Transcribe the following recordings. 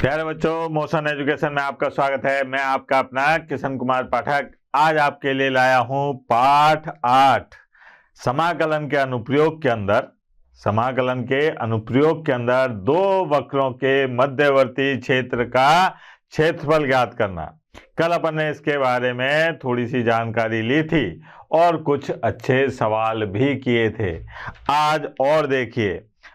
प्यारे बच्चों, motion education में आपका स्वागत है। मैं आपका अपना किशन कुमार पाठक आज आपके लिए लाया हूं पाठ 8 समाकलन के अनुप्रयोग के अंदर दो वक्रों के मध्यवर्ती क्षेत्र का क्षेत्रफल ज्ञात करना। कल अपन ने इसके बारे में थोड़ी सी जानकारी ली थी और कुछ अच्छे सवाल भी किए थे। आज और देखिए,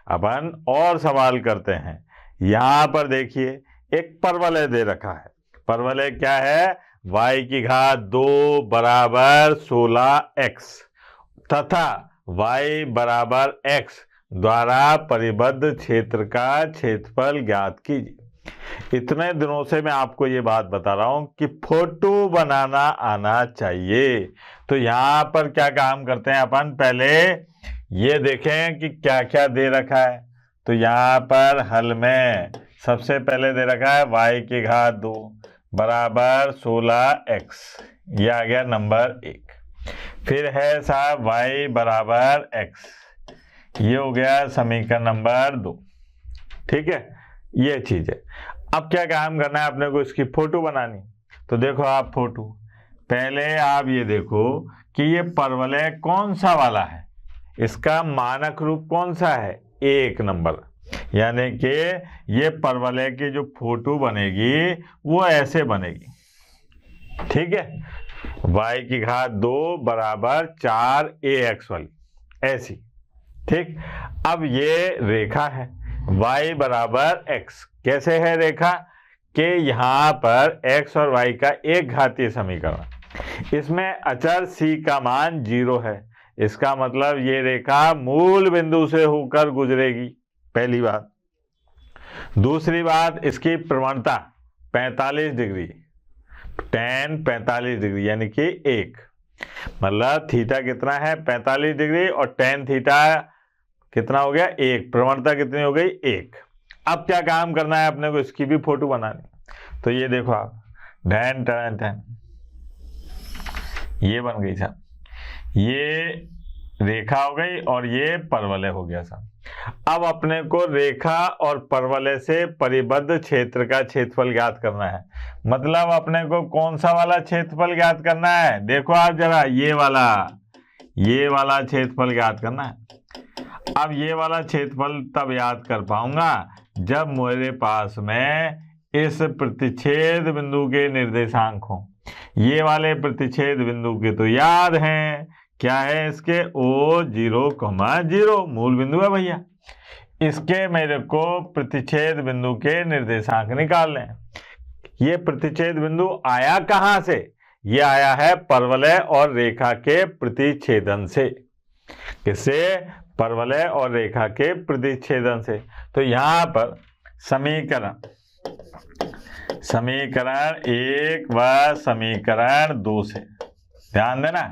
अपन और सवाल करते हैं। यहां पर देखिए, एक परवलय दे रखा है। परवलय क्या है? y की घात 2 बराबर 16x तथा y बराबर x द्वारा परिबद्ध क्षेत्र का क्षेत्रफल ज्ञात कीजिए। इतने दिनों से मैं आपको ये बात बता रहा हूं कि फोटो बनाना आना चाहिए। तो यहां पर क्या काम करते हैं अपन, पहले ये देखें कि क्या क्या दे रखा है। तो यहाँ पर हल में सबसे पहले दे रखा है y की घात 2 बराबर 16x, ये आ गया नंबर 1। फिर है साहब y बराबर x, ये हो गया समीकरण नंबर 2। ठीक है, ये चीज है। अब क्या काम करना है अपने को, इसकी फोटो बनानी। तो देखो आप फोटो, पहले आप ये देखो कि ये परवलय कौन सा वाला है, इसका मानक रूप कौन सा है, 1 नंबर। यानी कि ये परवलय की जो फोटो बनेगी वो ऐसे बनेगी। ठीक है, y की घात 2 बराबर 4ax वाली, ऐसी। ठीक, अब ये रेखा है y बराबर x। कैसे है रेखा कि यहां पर x और y का एक घातीय समीकरण, इसमें अचर c का मान 0 है। इसका मतलब ये रेखा मूल बिंदु से होकर गुजरेगी, पहली बात। दूसरी बात, इसकी प्रवणता 45 डिग्री, tan 45 डिग्री यानी कि 1, मतलब थीटा कितना है 45 डिग्री और tan थीटा कितना हो गया 1, प्रवणता कितनी हो गई 1। अब क्या काम करना है अपने को, इसकी भी फोटो बनानी। तो ये देखो आप, tan tan tan, ये बन गई साहब, ये रेखा हो गई और ये परवलय हो गया साहब। अब अपने को रेखा और परवलय से परिबद्ध क्षेत्र का क्षेत्रफल ज्ञात करना है। मतलब अपने को कौन सा वाला क्षेत्रफल ज्ञात करना है, देखो आप जरा, ये वाला क्षेत्रफल ज्ञात करना है। अब ये वाला क्षेत्रफल तब याद कर पाऊंगा जब मेरे पास में इस प्रतिच्छेद बिंदु के निर्देशांक हो। ये वाले प्रतिच्छेद बिंदु के तो याद हैं, क्या है इसके, O0,0 मूल बिंदु है भैया। इसके मेरे को प्रतिच्छेद बिंदु के निर्देशांक निकालने हैं। ये प्रतिच्छेद बिंदु आया कहां से, ये आया है परवलय और रेखा के प्रतिच्छेदन से। किससे? परवलय और रेखा के प्रतिच्छेदन से। तो यहां पर समीकरण 1 व समीकरण 2 से ध्यान देना।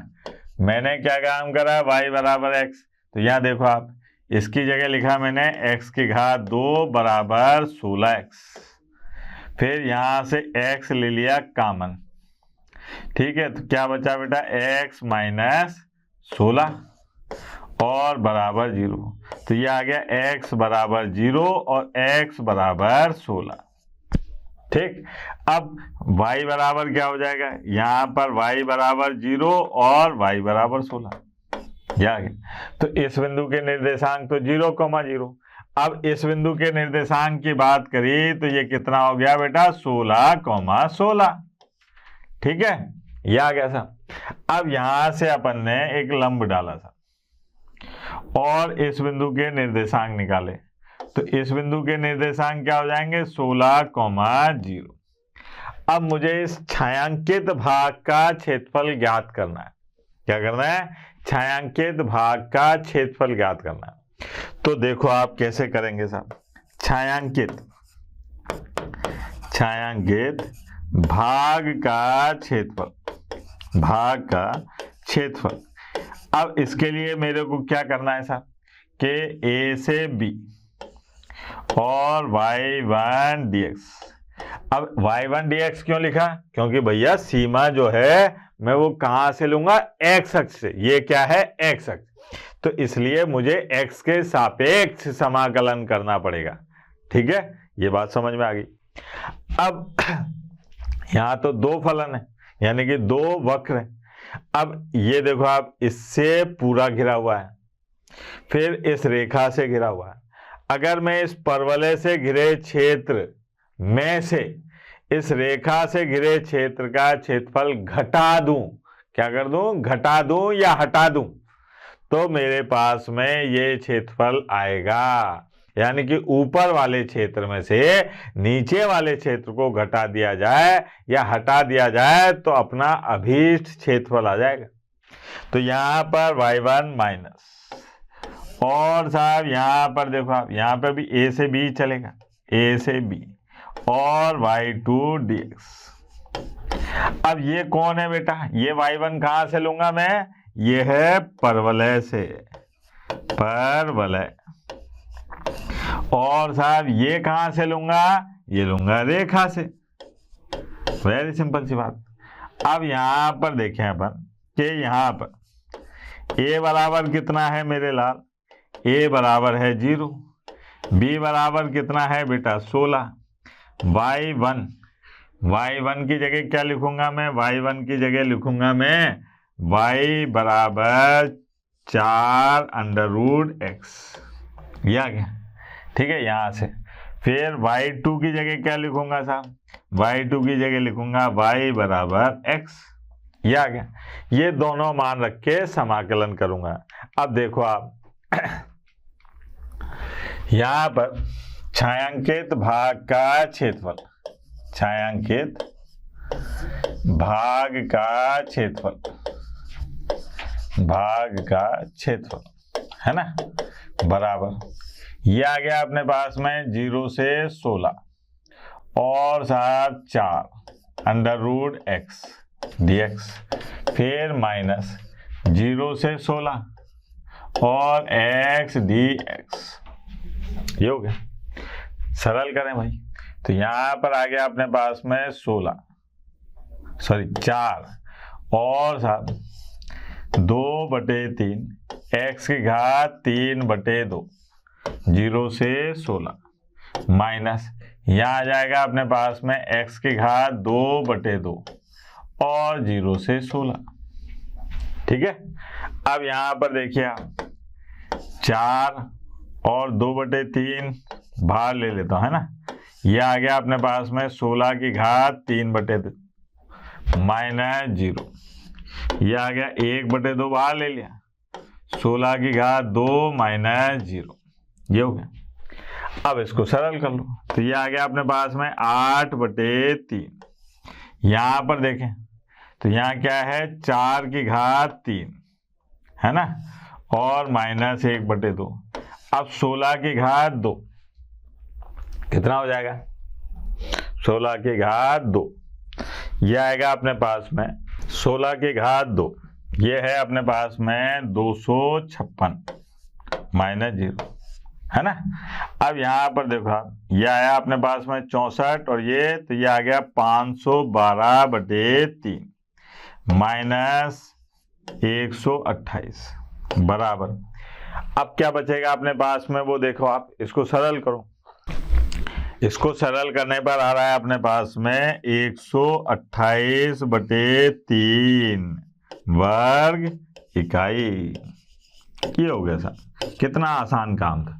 मैंने क्या काम करा, y बराबर x। तो यहां देखो आप, इसकी जगह लिखा मैंने x की घात 2 बराबर 16x। फिर यहां से x ले लिया कॉमन। ठीक है, तो क्या बचा बेटा, x माइनस 16 और बराबर 0। तो ये आ गया x बराबर 0 और x बराबर 16। ठीक, अब y बराबर क्या हो जाएगा, यहां पर y बराबर 0 और y बराबर 16, ये आ गया। तो इस बिंदु के निर्देशांक तो 0,0। अब इस बिंदु के निर्देशांक की बात करी तो ये कितना हो गया बेटा, 16,16। ठीक है, ये आ गया था। अब यहां से अपन ने एक लंब डाला था और इस बिंदु के निर्देशांक निकाले। तो इस बिंदु के निर्देशांक क्या हो जाएंगे, 16,0। अब मुझे इस छायांकित भाग का क्षेत्रफल ज्ञात करना है। क्या करना है, छायांकित भाग का क्षेत्रफल ज्ञात करना है। तो देखो आप कैसे करेंगे साहब, छायांकित भाग का क्षेत्रफल। अब इसके लिए मेरे को क्या करना है साहब कि a से b और y1 dx। अब y1 dx क्यों लिखा, क्योंकि भैया सीमा जो है मैं वो कहां से लूंगा, x अक्ष से। ये क्या है, x अक्ष। तो इसलिए मुझे x के सापेक्ष समाकलन करना पड़ेगा। ठीक है, ये बात समझ में आ गई। अब यहाँ तो दो फलन है, यानी कि दो वक्र है। अब ये देखो आप, इससे पूरा घिरा हुआ है, फिर इस रेखा से घिरा हुआ है। अगर मैं इस परवलय से घिरे क्षेत्र में से इस रेखा से घिरे क्षेत्र का क्षेत्रफल घटा दूं, क्या कर दूं, घटा दूं या हटा दूं, तो मेरे पास में ये क्षेत्रफल आएगा। यानी कि ऊपर वाले क्षेत्र में से नीचे वाले क्षेत्र को घटा दिया जाए या हटा दिया जाए तो अपना अभीष्ट क्षेत्रफल आ जाएगा। तो यहां पर y1 माइनस, और साहब यहां पर देखो आप, यहां पर भी a से b चलेगा, a से b, और y2 dx। अब ये कौन है बेटा, ये y1 कहां से लूंगा मैं, ये है परवलय से, परवलय। और साहब ये कहां से लूंगा, ये लूंगा रेखा से। वेरी सिंपल सी बात। अब यहां पर देखें अपन कि यहां पर a बराबर कितना है मेरे लाल, a बराबर है 0, b बराबर कितना है बेटा 16, y1 की जगह क्या लिखूंगा मैं, y1 की जगह लिखूंगा मैं y बराबर 4√x, ये आ गया, ठीक है। यहां से फिर y2 की जगह क्या लिखूंगा साहब, y2 की जगह लिखूंगा y बराबर x, ये आ गया। ये दोनों मान रख के समाकलन करूंगा। अब देखो आप यहां पर छायांकित भाग का क्षेत्रफल, छायांकित भाग का क्षेत्रफल, भाग का क्षेत्रफल है ना, बराबर ये आ गया अपने पास में 0 से 16 और साथ 4√x dx, फिर माइनस 0 से 16 और x dx, ये हो गया। सरल करें भाई, तो यहां पर आ गया अपने पास में 4 और साथ 2/3 x की घात 3/2, 0 से 16 माइनस यहाँ आ जाएगा अपने पास में x की घात 2/2 और 0 से 16, ठीक है। अब यहाँ पर देखिए आप 4 और 2/3 बाहर ले लेता हूँ, है ना, यह आ गया अपने पास में 16 की घात 3/2 माइनस 0, यह आ गया 1/2 बाहर ले लिया, 16 की घात 2 माइनस 0, ये हो गया। अब इसको सरल कर लो, तो ये आ गया अपने पास में 8/3। यहां पर देखें तो यहाँ क्या है 4 की घात 3 है ना, और माइनस 1/2। अब 16 की घात 2 कितना हो जाएगा, 16 की घात 2, यह आएगा अपने पास में 16 की घात 2, ये है अपने पास में 256 माइनस 0, है ना। अब यहां पर देखो आप, ये आया अपने पास में 64 और ये, तो ये आ गया 512/3 माइनस 128 बराबर। अब क्या बचेगा अपने पास में, वो देखो आप, इसको सरल करो। इसको सरल करने पर आ रहा है अपने पास में 128/3 वर्ग इकाई। ये हो गया सर, कितना आसान काम था,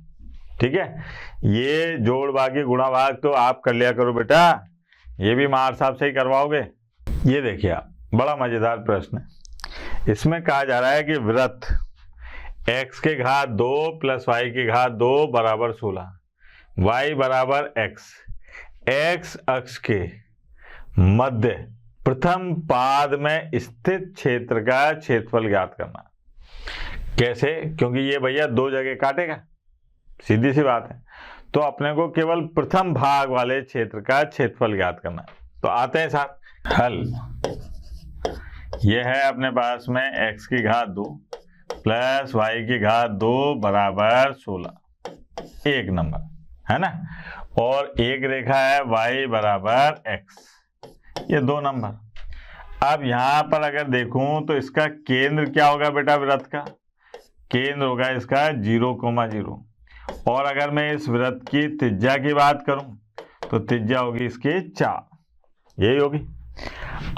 ठीक है। ये जोड़ भाग गुणा भाग तो आप कर लिया करो बेटा, ये भी मार साहब से ही करवाओगे। ये देखिए आप, बड़ा मजेदार प्रश्न है। इसमें कहा जा रहा है कि वृत्त x की घात 2 प्लस y की घात 2 बराबर 16, y बराबर x, x अक्ष के मध्य प्रथम पाद में स्थित क्षेत्र का क्षेत्रफल ज्ञात करना। कैसे, क्योंकि ये भैया दो जगह काटेगा, सीधी सी बात है, तो अपने को केवल प्रथम भाग वाले क्षेत्र का क्षेत्रफल ज्ञात करना है। तो आते हैं साथ हल। यह है अपने पास में x की घात 2 प्लस y की घात 2 बराबर 16, एक नंबर है ना, और एक रेखा है y बराबर x, ये 2 नंबर। अब यहां पर अगर देखूं तो इसका केंद्र क्या होगा बेटा, वृत्त का केंद्र होगा इसका 0,0, और अगर मैं इस वृत्त की त्रिज्या की बात करूं तो त्रिज्या होगी इसकी 4, यही होगी।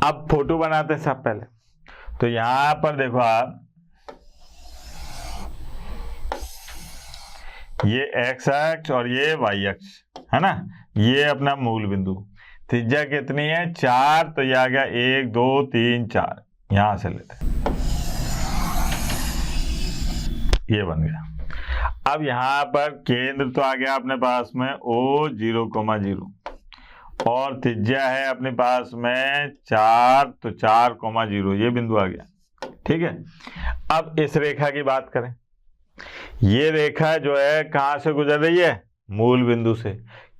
अब फोटो बनाते हैं सब पहले। तो यहां पर देखो आप, ये एक्स अक्ष और ये वाई अक्ष है ना, ये अपना मूल बिंदु। त्रिज्या कितनी है 4, तो ये आ गया 1 2 3 4, यहां से लेते हैं, ये बन गया। अब यहां पर केंद्र तो आ गया अपने पास में O 0,0 और त्रिज्या है अपने पास में 4, तो 4,0, ये बिंदु आ गया। ठीक है, अब इस रेखा की बात करें। ये रेखा जो है कहां से गुजर रही है, मूल बिंदु से।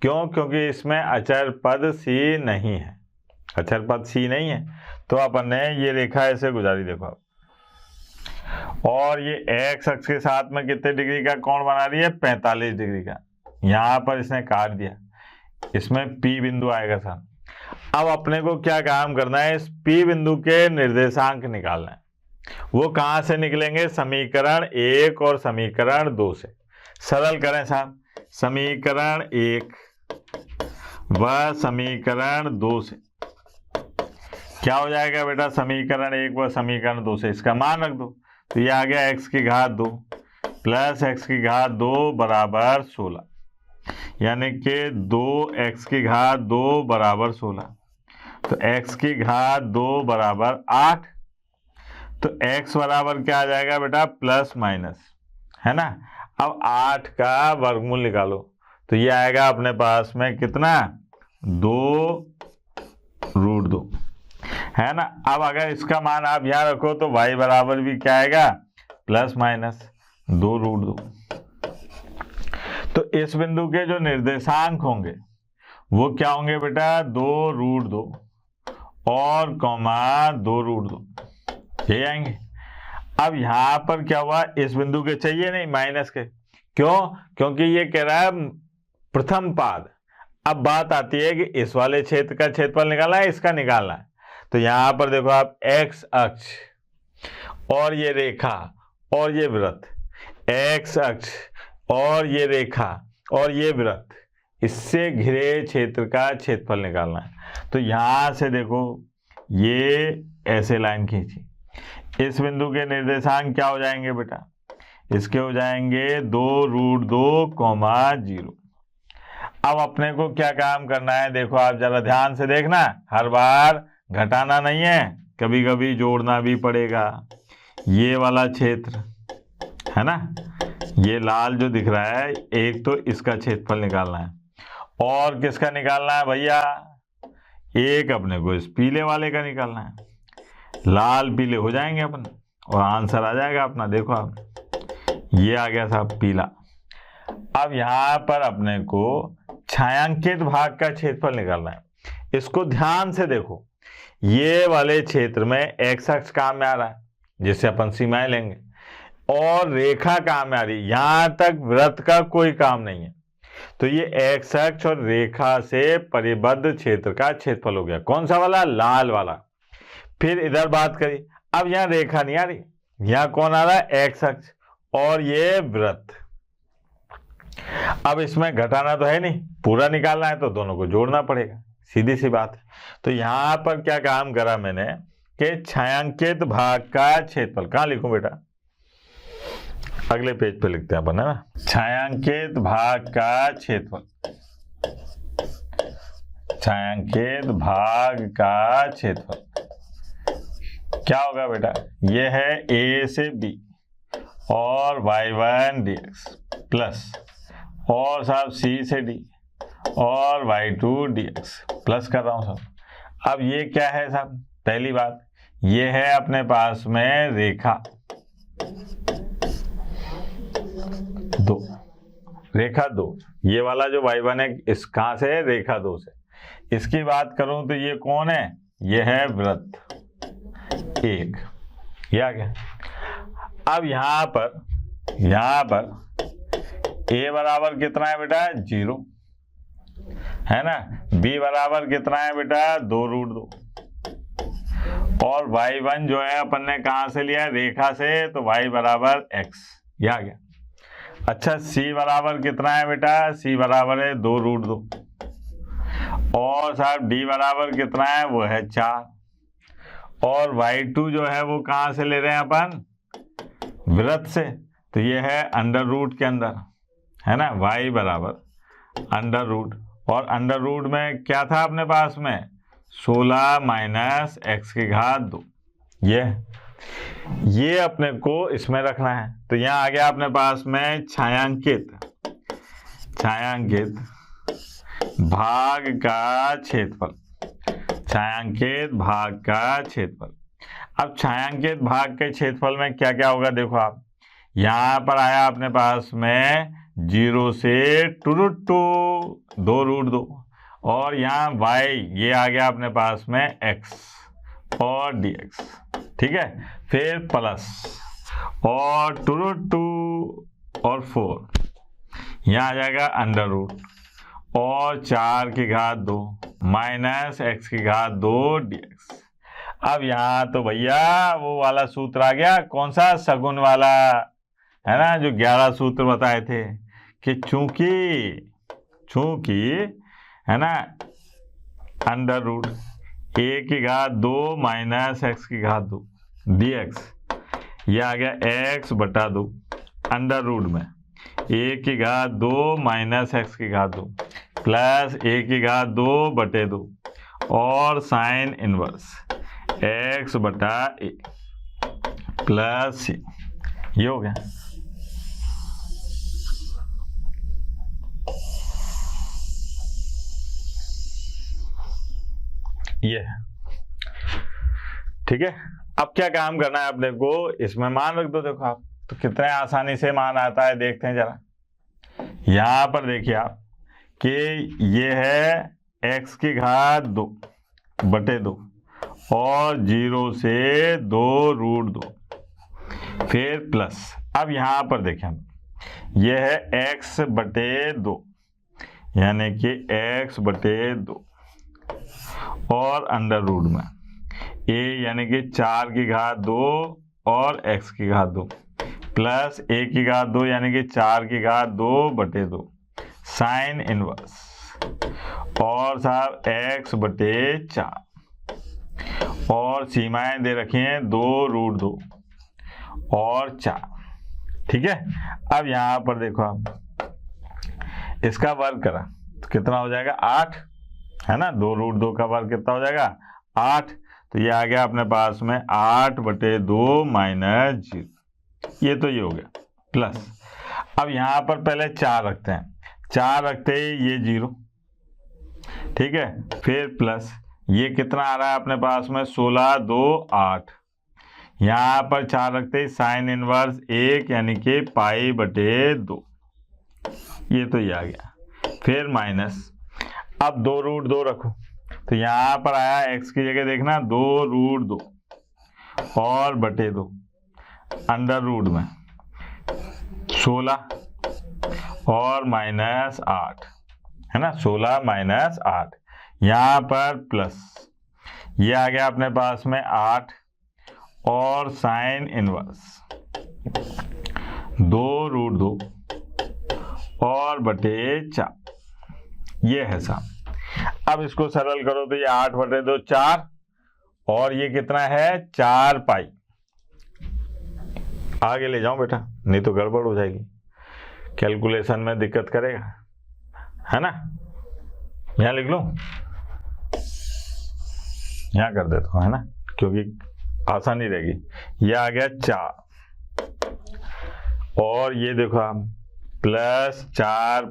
क्यों, क्योंकि इसमें अचर पद सी नहीं है, अचर पद सी नहीं है, तो अपन ने ये रेखा ऐसे गुजारी, देखो आप। और ये एक्स अक्ष के साथ में कितने डिग्री का कोण बना रही है, 45 डिग्री का। यहां पर इसने काट दिया, इसमें P बिंदु आएगा साहब। अब अपने को क्या काम करना है, इस P बिंदु के निर्देशांक निकालना है। वो कहां से निकलेंगे, समीकरण 1 और समीकरण 2 से। सरल करें साहब, समीकरण 1 व समीकरण 2 से क्या हो जाएगा बेटा, समीकरण 1 व समीकरण 2 से इसका मान रख दो, तो ये आ गया x की घात 2 प्लस x की घात 2 बराबर 16, यानी कि 2x की घात 2 बराबर 16, तो x की घात 2 बराबर 8, तो x बराबर क्या आ जाएगा बेटा, प्लस माइनस, है ना। अब 8 का वर्गमूल निकालो, तो ये आएगा अपने पास में कितना, 2√2, है ना। अब अगर इसका मान आप यहाँ रखो तो y बराबर भी क्या आएगा, प्लस माइनस 2√2। तो इस बिंदु के जो निर्देशांक होंगे वो क्या होंगे बेटा, 2√2 और कॉमा 2√2, ये आएंगे। अब यहां पर क्या हुआ, इस बिंदु के चाहिए नहीं, माइनस के। क्यों, क्योंकि ये कह रहा है प्रथम पाद। अब बात आती है कि इस वाले क्षेत्र का क्षेत्रफल निकालना है, इसका निकालना है। तो यहां पर देखो आप, एक्स अक्ष और ये रेखा और ये वृत्त, एक्स अक्ष और ये रेखा और ये वृत्त, इससे घिरे क्षेत्र का क्षेत्रफल निकालना है। तो यहां से देखो, ये ऐसे लाइन खींची, इस बिंदु के निर्देशांक क्या हो जाएंगे बेटा, इसके हो जाएंगे 2√2,0। अब अपने को क्या काम करना है, देखो आप जरा ध्यान से देखना, हर बार घटाना नहीं है, कभी कभी जोड़ना भी पड़ेगा। ये वाला क्षेत्र है ना, ये लाल जो दिख रहा है, एक तो इसका क्षेत्रफल निकालना है, और किसका निकालना है भैया, एक अपने को इस पीले वाले का निकालना है। लाल पीले हो जाएंगे अपन और आंसर आ जाएगा अपना। देखो आप, ये आ गया साहब पीला। अब यहां पर अपने को छायांकित भाग का क्षेत्रफल निकालना है। इसको ध्यान से देखो, ये वाले क्षेत्र में एक्स अक्ष काम में आ रहा है, जिससे अपन सीमाएं लेंगे, और रेखा काम में आ रही है, यहां तक वृत्त का कोई काम नहीं है। तो ये एक्स अक्ष और रेखा से परिबद्ध क्षेत्र का क्षेत्रफल हो गया, कौन सा वाला, लाल वाला। फिर इधर बात करी, अब यहां रेखा नहीं आ रही, यहां कौन आ रहा है, एक्स अक्ष और ये वृत्त। अब इसमें घटाना तो है नहीं, पूरा निकालना है, तो दोनों को जोड़ना पड़ेगा, सीधी सी बात है। तो यहां पर क्या काम करा मैंने कि छायांकित भाग का क्षेत्रफल, कहां लिखूं बेटा, अगले पेज पे लिखते हैं अपन, है ना। छायांकित भाग का क्षेत्रफल, छायांकित भाग का क्षेत्रफल क्या होगा बेटा, ये है a से b और y1 dx प्लस, और साहब c से d और y2 dx प्लस कर रहा हूं साहब। अब ये क्या है साहब, पहली बात ये है अपने पास में रेखा 2, रेखा 2, ये वाला जो y1 है इस कहां से है, रेखा 2 से। इसकी बात करूं तो ये कौन है, ये है वृत्त 1, ये आ गया। अब यहां पर a बराबर कितना है बेटा, 0, है ना। b बराबर कितना है बेटा, 2√2, और y1 जो है अपन ने कहां से लिया है, रेखा से, तो y बराबर x, ये आ गया। अच्छा, c बराबर कितना है बेटा, c बराबर है 2√2, और साहब डी बराबर कितना है, वो है 4, और y2 जो है वो कहाँ से ले रहे हैं अपन, वृत्त से, तो ये है अंडर रूट के अंदर, है ना, y बराबर अंडर रूट, और अंडर रूट में क्या था अपने पास में, 16 माइनस x की घात 2, ये अपने को इसमें रखना है। तो यहाँ आ गया अपने पास में छायांकित भाग का क्षेत्रफल, छायांकित भाग का क्षेत्रफल। अब छायांकित भाग के क्षेत्रफल में क्या क्या होगा, देखो आप यहाँ पर आया अपने पास में 0 से 2√2 2√2, और यहाँ y ये आ गया अपने पास में x और dx, ठीक है, फिर प्लस और 2√2 और 4, यहाँ आ जाएगा अंडर रूट और 4 की घात 2 माइनस x की घात 2 dx। अब यहाँ तो भैया वो वाला सूत्र आ गया, कौन सा, सगुन वाला, है ना, जो 11 सूत्र बताए थे कि चूंकि है ना अंडर रूट a की घात 2 माइनस x की घात 2 dx, ये आ गया x बटा 2 अंडर रूट में a की घात 2 माइनस x की घात 2 प्लस a की घात 2 बटे 2 और साइन इनवर्स x बटा a प्लस c, ये हो गया। ये है, ठीक है। अब क्या काम करना है अपने को, इसमें मान रख दो, देखो आप तो कितने आसानी से मान आता है, देखते हैं जरा। यहां पर देखिए आप कि ये है x की घात 2 बटे 2 और 0 से 2√2, फिर प्लस, अब यहां पर देखें हम, ये है x बटे 2 यानी कि x बटे 2 और अंडर रूट में a यानी कि 4 की घात 2 और x की घात 2 प्लस a की घात 2 यानी कि 4 की घात 2 बटे 2 साइन इनवर्स और साहब x बटे 4 और सीमाएं दे रखी हैं 2√2 और 4, ठीक है। अब यहां पर देखो आप इसका वर्ग करा तो कितना हो जाएगा 8, है ना, 2√2 का वर्ग कितना हो जाएगा 8, तो ये आ गया अपने पास में 8 बटे 2 माइनस 0, ये तो ये हो गया प्लस। अब यहाँ पर पहले 4 रखते हैं, 4 रखते ही ये 0, ठीक है, फिर प्लस, ये कितना आ रहा है अपने पास में 16 2 8, यहाँ पर 4 रखते ही साइन इनवर्स 1 यानी कि पाई बटे 2, ये तो ये आ गया, फिर माइनस, अब 2√2 रखो तो यहाँ पर आया x की जगह देखना 2√2 और बटे 2 अंडर रूट में 16 और माइनस 8, है ना, 16 माइनस 8, यहाँ पर प्लस, ये आ गया अपने पास में 8 और साइन इनवर्स 2√2 और बटे 4, ये है साहब। अब इसको सरल करो तो ये 8 बटे 2 4 और ये कितना है 4 पाई, आगे ले जाऊं बेटा नहीं तो गड़बड़ हो जाएगी, कैलकुलेशन में दिक्कत करेगा, है ना, यहां लिख लो, यहां कर देता हूं, है ना, क्योंकि आसानी रहेगी। ये आ गया 4 और ये देखो हम प्लस 4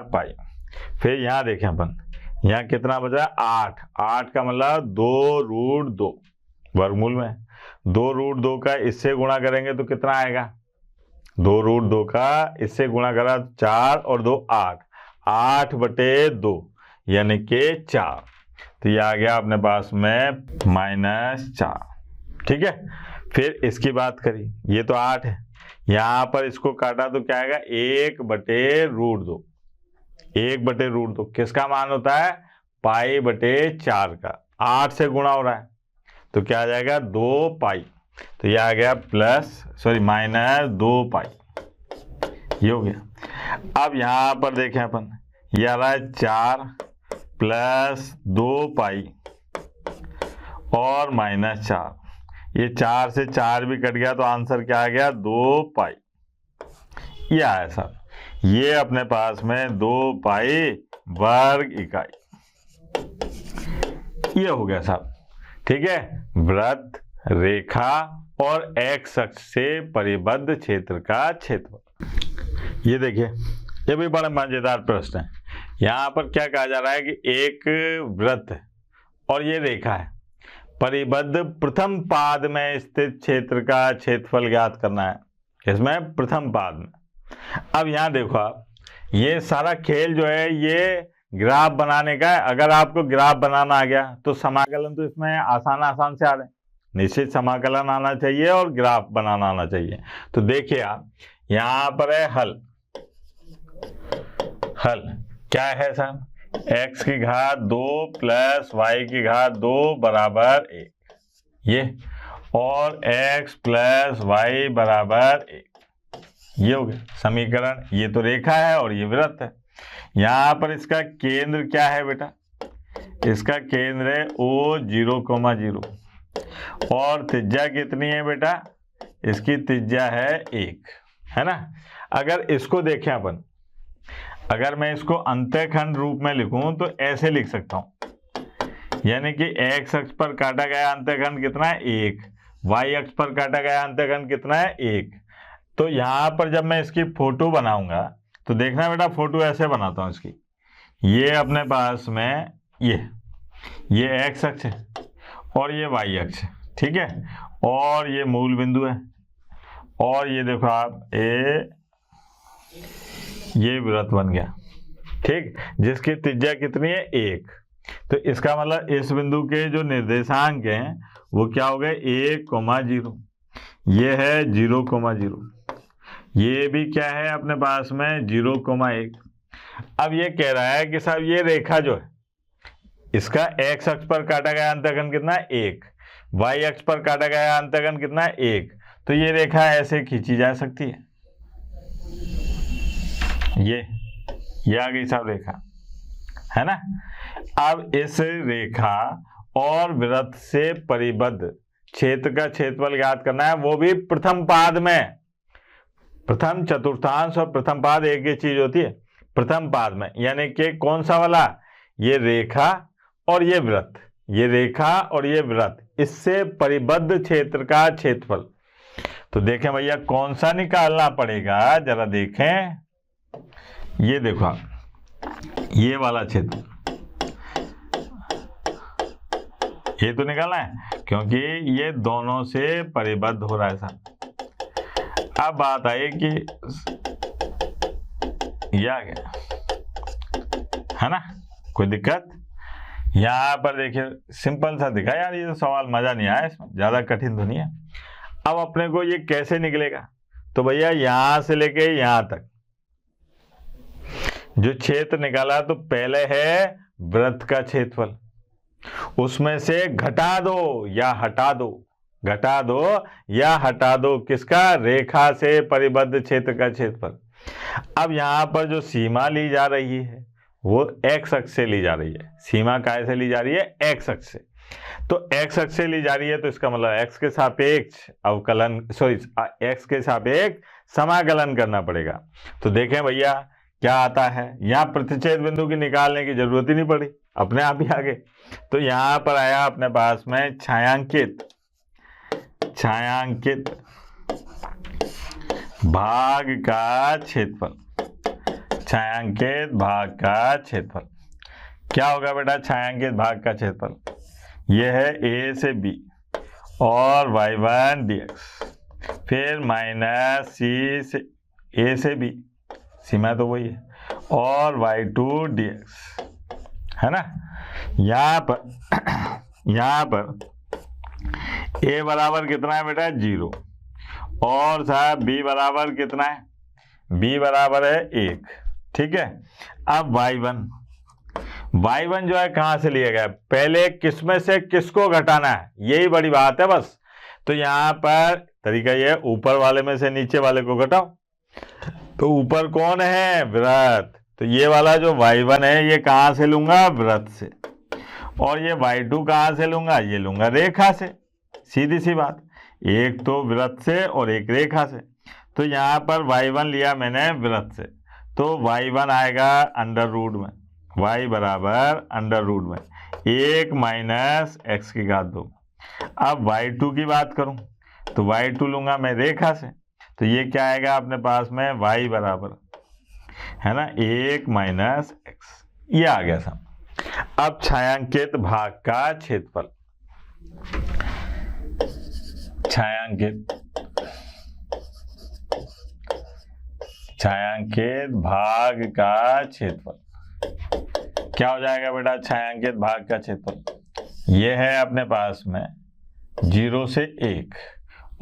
पाई, फिर यहाँ देखें अपन, यहाँ कितना बचा 8 का मतलब 2√2 वर्गमूल में 2√2 का इससे गुणा करेंगे तो कितना आएगा, 2√2 का इससे गुणा करा 4 और 2 8 बटे 2 यानी कि 4, तो ये आ गया अपने पास में -4, ठीक है। फिर इसकी बात करी, ये तो 8 है, यहाँ पर इसको काटा तो क्या आएगा 1/√2, 1/√2 किसका मान होता है पाई बटे 4 का, 8 से गुणा हो रहा है तो क्या आ जाएगा 2 पाई, तो ये आ गया -2 पाई, ये हो गया। अब यहां पर देखें अपन, ये आ रहा है 4 प्लस 2 पाई और माइनस 4, ये 4 से 4 भी कट गया तो आंसर क्या आ गया 2 पाई। ये आया साहब, ये अपने पास में 2 पाई वर्ग इकाई, ये हो गया साहब। ठीक है, वृत्त, रेखा और एक्स अक्ष से परिबद्ध क्षेत्र का क्षेत्रफल। ये देखिए, ये भी बड़ा मजेदार प्रश्न है। यहाँ पर क्या कहा जा रहा है कि एक वृत्त और ये रेखा है, परिबद्ध प्रथम पाद में स्थित क्षेत्र का क्षेत्रफल ज्ञात करना है। इसमें प्रथम पाद में। अब यहाँ देखो आप, ये सारा खेल जो है ये ग्राफ बनाने का है। अगर आपको ग्राफ बनाना आ गया तो समाकलन तो इसमें आसान से आ रहे हैं। निश्चित समाकलन आना चाहिए और ग्राफ बनाना आना चाहिए। तो देखिए आप, यहाँ पर है हल। हल क्या है साहब, x की घात 2 प्लस y की घात 2 बराबर 1, ये, और x प्लस y बराबर 1, ये हो गया समीकरण। ये तो रेखा है और ये वृत्त है। यहाँ पर इसका केंद्र क्या है बेटा, इसका केंद्र है O 0,0 और त्रिज्या कितनी है बेटा, इसकी त्रिज्या है 1, है ना। अगर इसको देखें अपन, अगर मैं इसको अंतःखंड रूप में लिखूं तो ऐसे लिख सकता हूं, यानी कि x अक्ष पर काटा गया अंतःखंड कितना है 1, y अक्ष पर काटा गया अंतःखंड कितना है 1। तो यहाँ पर जब मैं इसकी फोटो बनाऊंगा तो देखना बेटा, फोटो ऐसे बनाता हूँ इसकी। ये अपने पास में ये x अक्ष है और ये y अक्ष है, ठीक है, और ये मूल बिंदु है, और ये देखो आप ये वृत्त बन गया, ठीक, जिसकी त्रिज्या कितनी है 1। तो इसका मतलब इस बिंदु के जो निर्देशांक हैं वो क्या हो गए 1,0, ये है 0,0, ये भी क्या है अपने पास में 0,1। अब ये कह रहा है कि साहब ये रेखा जो है, इसका x अक्ष पर काटा गया अंतःखंड कितना है 1, y अक्ष पर काटा गया अंतःखंड कितना है 1। तो ये रेखा ऐसे खींची जा सकती है, ये आ गई साहब रेखा, है ना। अब इस रेखा और वृत्त से परिबद्ध क्षेत्र का क्षेत्रफल ज्ञात करना है, वो भी प्रथम पाद में। प्रथम चतुर्थांश और प्रथम पाद एक ही चीज होती है, प्रथम पाद में, यानी कि कौन सा वाला, ये रेखा और ये वृत्त, ये रेखा और ये वृत्त, इससे परिबद्ध क्षेत्र का क्षेत्रफल। तो देखें भैया कौन सा निकालना पड़ेगा, जरा देखें। ये देखो आप, ये वाला क्षेत्र, ये तो निकालना है क्योंकि ये दोनों से परिबद्ध हो रहा है साहब। अब बात आई कि ये आ गया, है ना, कोई दिक्कत। यहाँ पर देखिए सिंपल सा दिखा यार, ये तो सवाल मजा नहीं आया, इसमें ज्यादा कठिन तो नहीं है। अब अपने को ये कैसे निकलेगा, तो भैया यहां से लेके यहां तक जो क्षेत्र निकाला, तो पहले है वृत्त का क्षेत्रफल, उसमें से घटा दो या हटा दो, घटा दो या हटा दो किसका, रेखा से परिबद्ध क्षेत्र का क्षेत्रफल। अब यहां पर जो सीमा ली जा रही है वो x अक्ष से ली जा रही है। सीमा काय से ली जा रही है, x अक्ष से। तो x अक्ष से ली जा रही है तो इसका मतलब x के सापेक्ष अवकलन, सॉरी x के सापेक्ष समाकलन करना पड़ेगा। तो देखें भैया क्या आता है, यहाँ प्रतिच्छेद बिंदु की निकालने की जरूरत ही नहीं पड़ी, अपने आप ही आ गए। तो यहाँ पर आया अपने पास में छायांकित भाग का क्षेत्रफल, छायांकित भाग का क्षेत्रफल क्या होगा बेटा, छायांकित भाग का क्षेत्रफल ये है a से b और y1 dx, फिर माइनस c से a से b, सीमा तो वही है, और y2 dx, है ना। यहाँ पर a बराबर कितना है बेटा 0, और साहब b बराबर कितना है, b बराबर है 1, ठीक है। अब y1 जो है कहां से लिया गया, पहले किसमें से किसको घटाना है, यही बड़ी बात है बस। तो यहाँ पर तरीका ये है, ऊपर वाले में से नीचे वाले को घटाओ। तो ऊपर कौन है? वृत्त। तो ये वाला जो y1 है ये कहाँ से लूंगा? वृत्त से। और ये y2 कहाँ से लूंगा? ये लूंगा रेखा से। सीधी सी बात, एक तो वृत्त से और एक रेखा से। तो यहाँ पर y1 लिया मैंने वृत्त से, तो y1 आएगा अंडर रूट में, y बराबर अंडर रूट में 1 माइनस x की घात 2। अब y2 की बात करूं तो y2 लूंगा मैं रेखा से, तो ये क्या आएगा अपने पास में? y बराबर है ना 1 माइनस x। ये आ गया सब। अब छायांकित भाग का क्षेत्रफल, छायांकित भाग का क्षेत्रफल क्या हो जाएगा बेटा? छायांकित भाग का क्षेत्रफल ये है अपने पास में 0 से 1,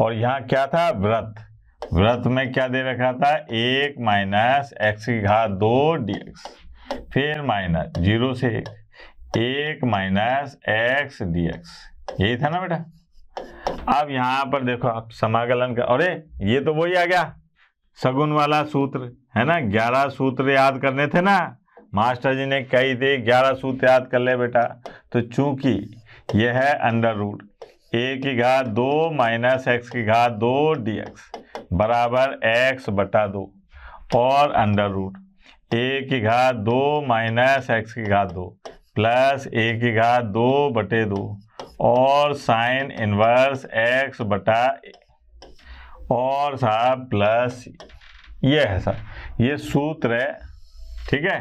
और यहाँ क्या था? वृत्त। वृत्त में क्या दे रखा था? 1 माइनस x की घात 2 dx, फिर माइनस 0 से 1 माइनस x dx, यही था ना बेटा। अब यहाँ पर देखो आप समाकलन का, अरे ये तो वही आ गया सगुन वाला सूत्र है ना। 11 सूत्र याद करने थे ना, मास्टर जी ने कही थे 11 सूत्र याद कर ले बेटा। तो चूंकि यह है अंडर रूट a की घात 2 माइनस x की घात 2 dx बराबर x बटा 2, और अंडर रूट a की घात 2 माइनस x की घात 2 प्लस a की घात 2 बटे 2 और साइन इनवर्स x बटा a और साहब प्लस ये है सर, ये सूत्र है। ठीक है,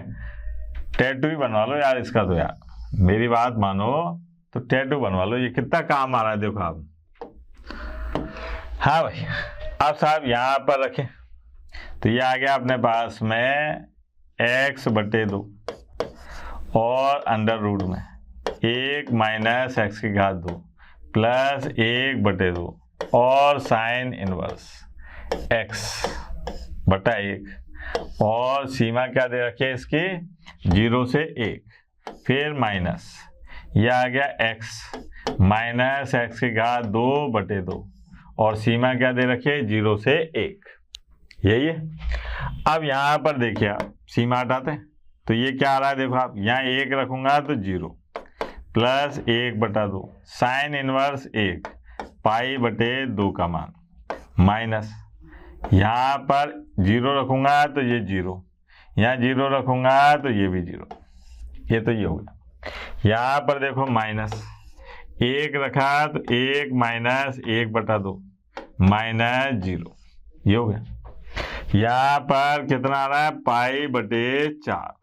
टैटू ही बनवा लो यार इसका, तो यार मेरी बात मानो तो टैटू बनवा लो, ये कितना काम आ रहा है देखो आप। हाँ भाई, अब साहब यहाँ पर रखें तो ये आ गया अपने पास में x बटे 2 और अंडर रूट में 1 माइनस x की घात 2 प्लस 1 बटे 2 और साइन इनवर्स x बटा 1, और सीमा क्या दे रखी है इसकी? 0 से 1, फिर माइनस ये आ गया x माइनस x की घात 2 बटे 2, और सीमा क्या दे रखी है? 0 से 1, यही है। अब यहाँ पर देखिए आप सीमा हटाते हैं तो ये क्या आ रहा है? देखो आप यहाँ 1 रखूंगा तो 0 प्लस 1 बटा 2 साइन इनवर्स 1 पाई बटे 2 का मान, माइनस यहाँ पर 0 रखूंगा तो ये 0, यहाँ 0 रखूंगा तो ये भी 0, ये तो ये हो गया। यहाँ पर देखो माइनस 1 रखा तो 1 माइनस 1 बटा 2 माइनस 0, ये हो गया। यहाँ पर कितना आ रहा है? पाई बटे 4,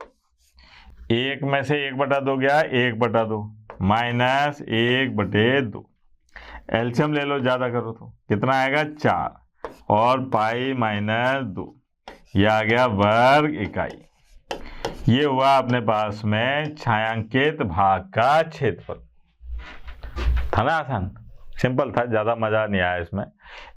1 में से 1 बटा 2 गया 1 बटा 2 माइनस 1 बटे 2, एलसीएम ले लो, ज़्यादा करो तो कितना आएगा? 4 और पाई माइनस 2, ये आ गया वर्ग इकाई। ये हुआ अपने पास में छायांकित भाग का क्षेत्रफल। था ना आसान, सिंपल था, ज़्यादा मज़ा नहीं आया इसमें।